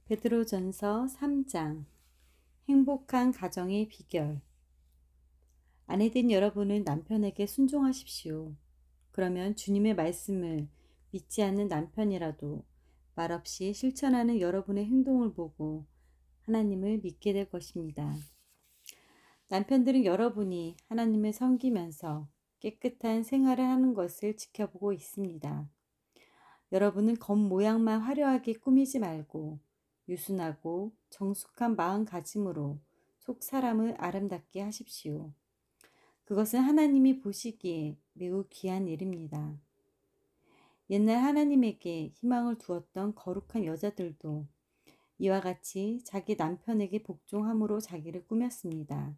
베드로전서 3장 행복한 가정의 비결. 아내된 여러분은 남편에게 순종하십시오. 그러면 주님의 말씀을 믿지 않는 남편이라도 말없이 실천하는 여러분의 행동을 보고 하나님을 믿게 될 것입니다. 남편들은 여러분이 하나님을 섬기면서 깨끗한 생활을 하는 것을 지켜보고 있습니다. 여러분은 겉모양만 화려하게 꾸미지 말고 유순하고 정숙한 마음가짐으로 속 사람을 아름답게 하십시오. 그것은 하나님이 보시기에 매우 귀한 일입니다. 옛날 하나님에게 희망을 두었던 거룩한 여자들도 이와 같이 자기 남편에게 복종함으로 자기를 꾸몄습니다.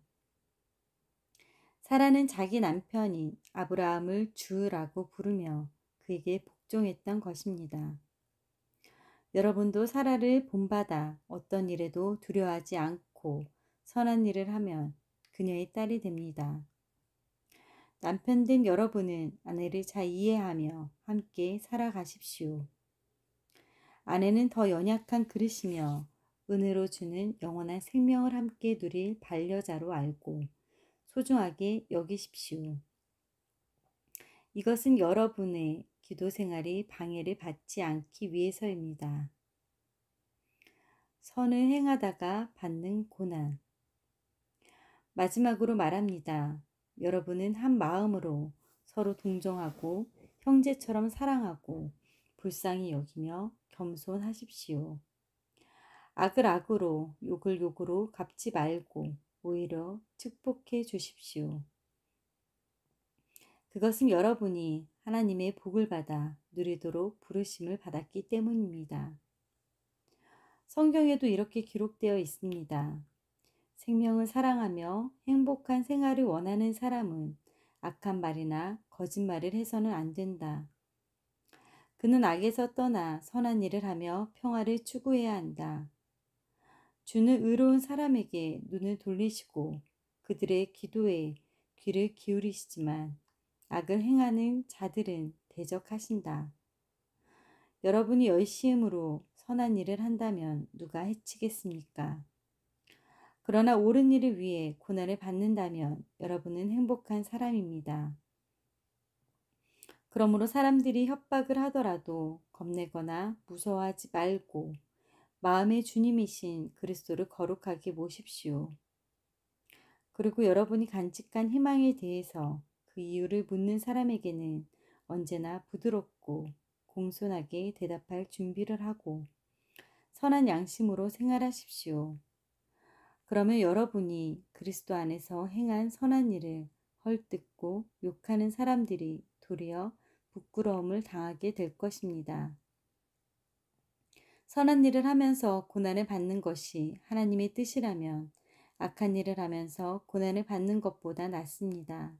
사라는 자기 남편인 아브라함을 주라고 부르며 그에게 복종했던 것입니다. 여러분도 사라를 본받아 어떤 일에도 두려워하지 않고 선한 일을 하면 그녀의 딸이 됩니다. 남편된 여러분은 아내를 잘 이해하며 함께 살아가십시오. 아내는 더 연약한 그릇이며 은혜로 주는 영원한 생명을 함께 누릴 반려자로 알고 소중하게 여기십시오. 이것은 여러분의 기도 생활이 방해를 받지 않기 위해서입니다. 선을 행하다가 받는 고난. 마지막으로 말합니다. 여러분은 한 마음으로 서로 동정하고 형제처럼 사랑하고 불쌍히 여기며 겸손하십시오. 악을 악으로 욕을 욕으로 갚지 말고 오히려 축복해 주십시오. 그것은 여러분이 하나님의 복을 받아 누리도록 부르심을 받았기 때문입니다. 성경에도 이렇게 기록되어 있습니다. 생명을 사랑하며 행복한 생활을 원하는 사람은 악한 말이나 거짓말을 해서는 안 된다. 그는 악에서 떠나 선한 일을 하며 평화를 추구해야 한다. 주는 의로운 사람에게 눈을 돌리시고 그들의 기도에 귀를 기울이시지만 악을 행하는 자들은 대적하신다. 여러분이 열심으로 선한 일을 한다면 누가 해치겠습니까? 그러나 옳은 일을 위해 고난을 받는다면 여러분은 행복한 사람입니다. 그러므로 사람들이 협박을 하더라도 겁내거나 무서워하지 말고 마음의 주님이신 그리스도를 거룩하게 모십시오. 그리고 여러분이 간직한 희망에 대해서 그 이유를 묻는 사람에게는 언제나 부드럽고 공손하게 대답할 준비를 하고 선한 양심으로 생활하십시오. 그러면 여러분이 그리스도 안에서 행한 선한 일을 헐뜯고 욕하는 사람들이 도리어 부끄러움을 당하게 될 것입니다. 선한 일을 하면서 고난을 받는 것이 하나님의 뜻이라면 악한 일을 하면서 고난을 받는 것보다 낫습니다.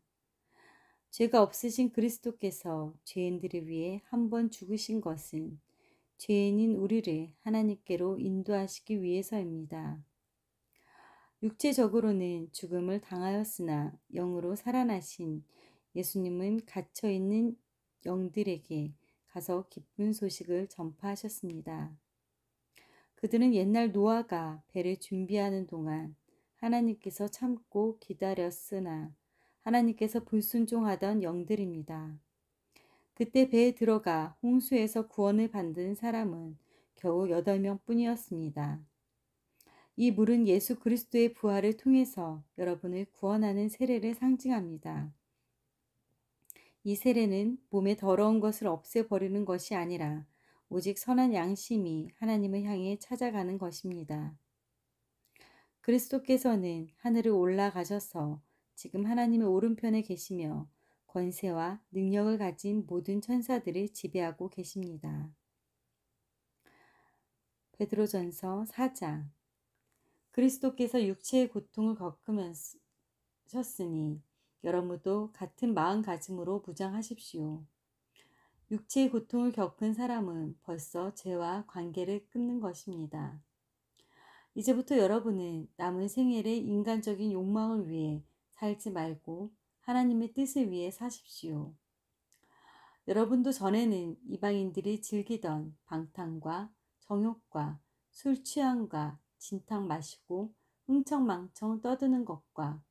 죄가 없으신 그리스도께서 죄인들을 위해 한 번 죽으신 것은 죄인인 우리를 하나님께로 인도하시기 위해서입니다. 육체적으로는 죽음을 당하였으나 영으로 살아나신 예수님은 갇혀있는 영들에게 가서 기쁜 소식을 전파하셨습니다. 그들은 옛날 노아가 배를 준비하는 동안 하나님께서 참고 기다렸으나 하나님께서 불순종하던 영들입니다. 그때 배에 들어가 홍수에서 구원을 받은 사람은 겨우 8명 뿐이었습니다. 이 물은 예수 그리스도의 부활을 통해서 여러분을 구원하는 세례를 상징합니다. 이 세례는 몸의 더러운 것을 없애버리는 것이 아니라 오직 선한 양심이 하나님을 향해 찾아가는 것입니다. 그리스도께서는 하늘을 올라가셔서 지금 하나님의 오른편에 계시며 권세와 능력을 가진 모든 천사들을 지배하고 계십니다. 베드로전서 4장. 그리스도께서 육체의 고통을 겪으셨으니 여러분도 같은 마음가짐으로 무장하십시오. 육체의 고통을 겪은 사람은 벌써 죄와 관계를 끊는 것입니다. 이제부터 여러분은 남은 생애의 인간적인 욕망을 위해 살지 말고 하나님의 뜻을 위해 사십시오. 여러분도 전에는 이방인들이 즐기던 방탕과 정욕과 술 취함과 진탕 마시고 흥청망청 떠드는 것과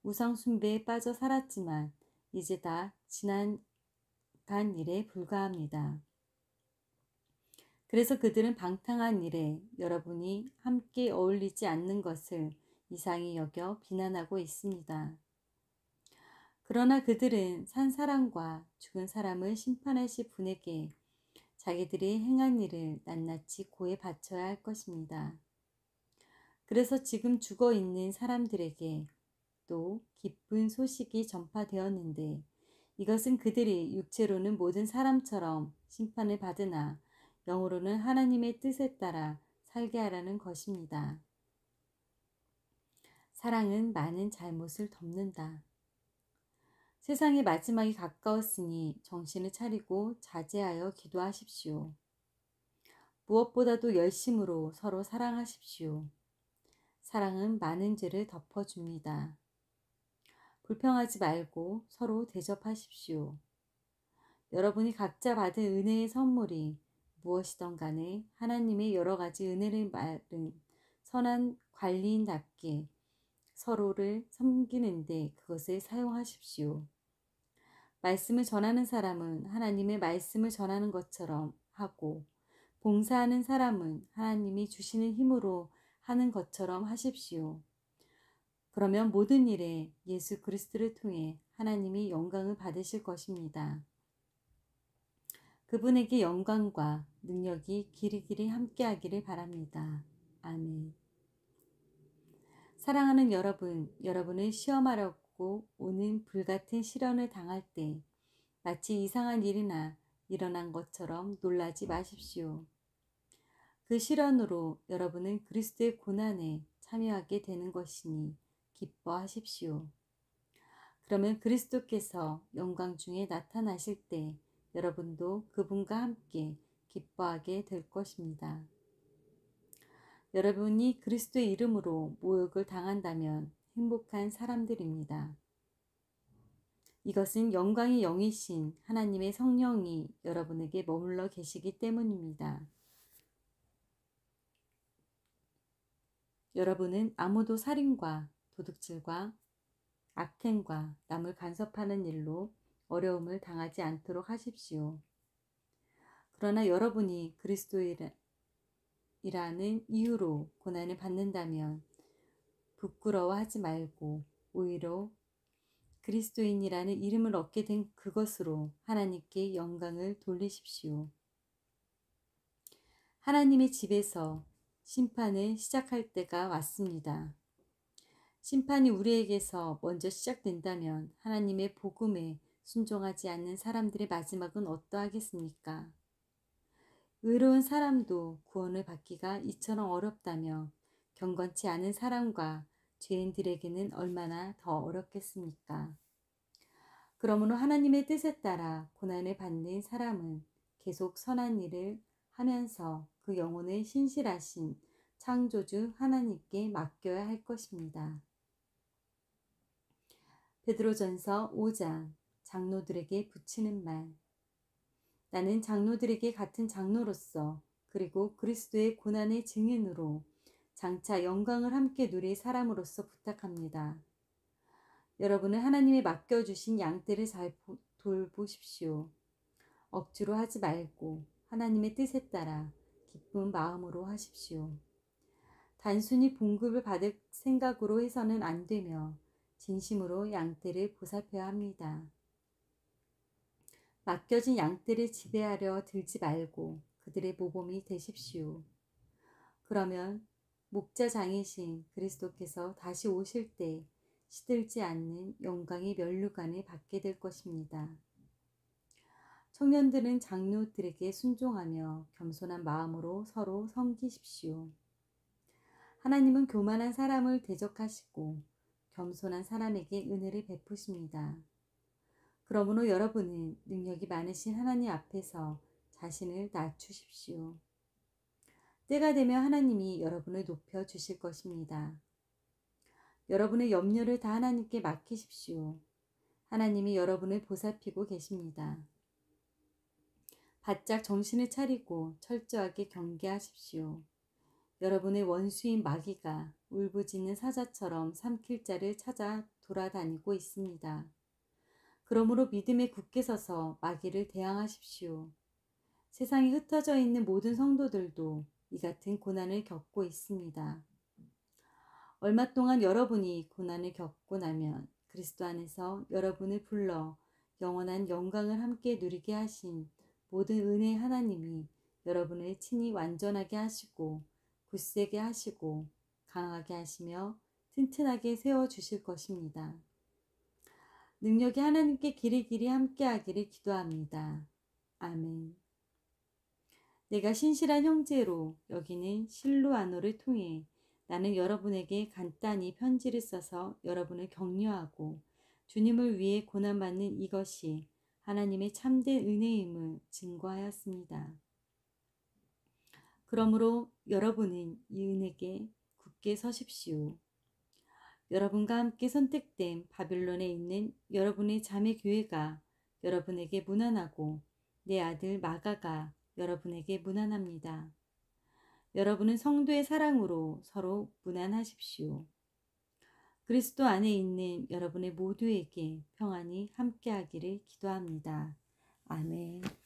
우상 숭배에 빠져 살았지만 이제 다 지나간 일에 불과합니다. 그래서 그들은 방탕한 일에 여러분이 함께 어울리지 않는 것을 이상히 여겨 비난하고 있습니다. 그러나 그들은 산 사람과 죽은 사람을 심판하실 분에게 자기들이 행한 일을 낱낱이 고해 바쳐야 할 것입니다. 그래서 지금 죽어 있는 사람들에게 또 기쁜 소식이 전파되었는데 이것은 그들이 육체로는 모든 사람처럼 심판을 받으나 영으로는 하나님의 뜻에 따라 살게 하라는 것입니다. 사랑은 많은 잘못을 덮는다. 세상의 마지막이 가까웠으니 정신을 차리고 자제하여 기도하십시오. 무엇보다도 열심으로 서로 사랑하십시오. 사랑은 많은 죄를 덮어줍니다. 불평하지 말고 서로 대접하십시오. 여러분이 각자 받은 은혜의 선물이 무엇이든 간에 하나님의 여러 가지 은혜를 말은 선한 관리인답게 서로를 섬기는데 그것을 사용하십시오. 말씀을 전하는 사람은 하나님의 말씀을 전하는 것처럼 하고 봉사하는 사람은 하나님이 주시는 힘으로 하는 것처럼 하십시오. 그러면 모든 일에 예수 그리스도를 통해 하나님이 영광을 받으실 것입니다. 그분에게 영광과 능력이 길이길이 함께하기를 바랍니다. 아멘. 사랑하는 여러분, 여러분을 시험하려고 오는 불같은 시련을 당할 때 마치 이상한 일이나 일어난 것처럼 놀라지 마십시오. 그 시련으로 여러분은 그리스도의 고난에 참여하게 되는 것이니 기뻐하십시오. 그러면 그리스도께서 영광 중에 나타나실 때 여러분도 그분과 함께 기뻐하게 될 것입니다. 여러분이 그리스도의 이름으로 모욕을 당한다면 행복한 사람들입니다. 이것은 영광의 영이신 하나님의 성령이 여러분에게 머물러 계시기 때문입니다. 여러분은 아무도 살인과 도둑질과 악행과 남을 간섭하는 일로 어려움을 당하지 않도록 하십시오. 그러나 여러분이 그리스도이라는 이유로 고난을 받는다면 부끄러워하지 말고 오히려 그리스도인이라는 이름을 얻게 된 그것으로 하나님께 영광을 돌리십시오. 하나님의 집에서 심판을 시작할 때가 왔습니다. 심판이 우리에게서 먼저 시작된다면 하나님의 복음에 순종하지 않는 사람들의 마지막은 어떠하겠습니까? 의로운 사람도 구원을 받기가 이처럼 어렵다며 경건치 않은 사람과 죄인들에게는 얼마나 더 어렵겠습니까? 그러므로 하나님의 뜻에 따라 고난을 받는 사람은 계속 선한 일을 하면서 그 영혼을 신실하신 창조주 하나님께 맡겨야 할 것입니다. 베드로전서 5장 장로들에게 붙이는 말. 나는 장로들에게 같은 장로로서 그리고 그리스도의 고난의 증인으로 장차 영광을 함께 누릴 사람으로서 부탁합니다. 여러분은 하나님의 맡겨주신 양떼를 잘 돌보십시오. 억지로 하지 말고 하나님의 뜻에 따라 기쁜 마음으로 하십시오. 단순히 봉급을 받을 생각으로 해서는 안 되며 진심으로 양떼를 보살펴야 합니다. 맡겨진 양떼를 지배하려 들지 말고 그들의 모범이 되십시오. 그러면 목자장이신 그리스도께서 다시 오실 때 시들지 않는 영광의 면류관을 받게 될 것입니다. 청년들은 장로들에게 순종하며 겸손한 마음으로 서로 섬기십시오. 하나님은 교만한 사람을 대적하시고 겸손한 사람에게 은혜를 베푸십니다. 그러므로 여러분은 능력이 많으신 하나님 앞에서 자신을 낮추십시오. 때가 되면 하나님이 여러분을 높여 주실 것입니다. 여러분의 염려를 다 하나님께 맡기십시오. 하나님이 여러분을 보살피고 계십니다. 바짝 정신을 차리고 철저하게 경계하십시오. 여러분의 원수인 마귀가 울부짖는 사자처럼 삼킬 자를 찾아 돌아다니고 있습니다. 그러므로 믿음에 굳게 서서 마귀를 대항하십시오. 세상에 흩어져 있는 모든 성도들도 이 같은 고난을 겪고 있습니다. 얼마 동안 여러분이 고난을 겪고 나면 그리스도 안에서 여러분을 불러 영원한 영광을 함께 누리게 하신 모든 은혜의 하나님이 여러분을 친히 완전하게 하시고 굳세게 하시고 강하게 하시며 튼튼하게 세워주실 것입니다. 능력이 하나님께 길이 함께 하기를 기도합니다. 아멘. 내가 신실한 형제로 여기는 실루아노를 통해 나는 여러분에게 간단히 편지를 써서 여러분을 격려하고 주님을 위해 고난받는 이것이 하나님의 참된 은혜임을 증거하였습니다. 그러므로 여러분은 이 은혜에 굳게 서십시오. 여러분과 함께 선택된 바빌론에 있는 여러분의 자매 교회가 여러분에게 문안하고 내 아들 마가가 여러분에게 문안합니다. 여러분은 성도의 사랑으로 서로 문안하십시오. 그리스도 안에 있는 여러분의 모두에게 평안이 함께하기를 기도합니다. 아멘.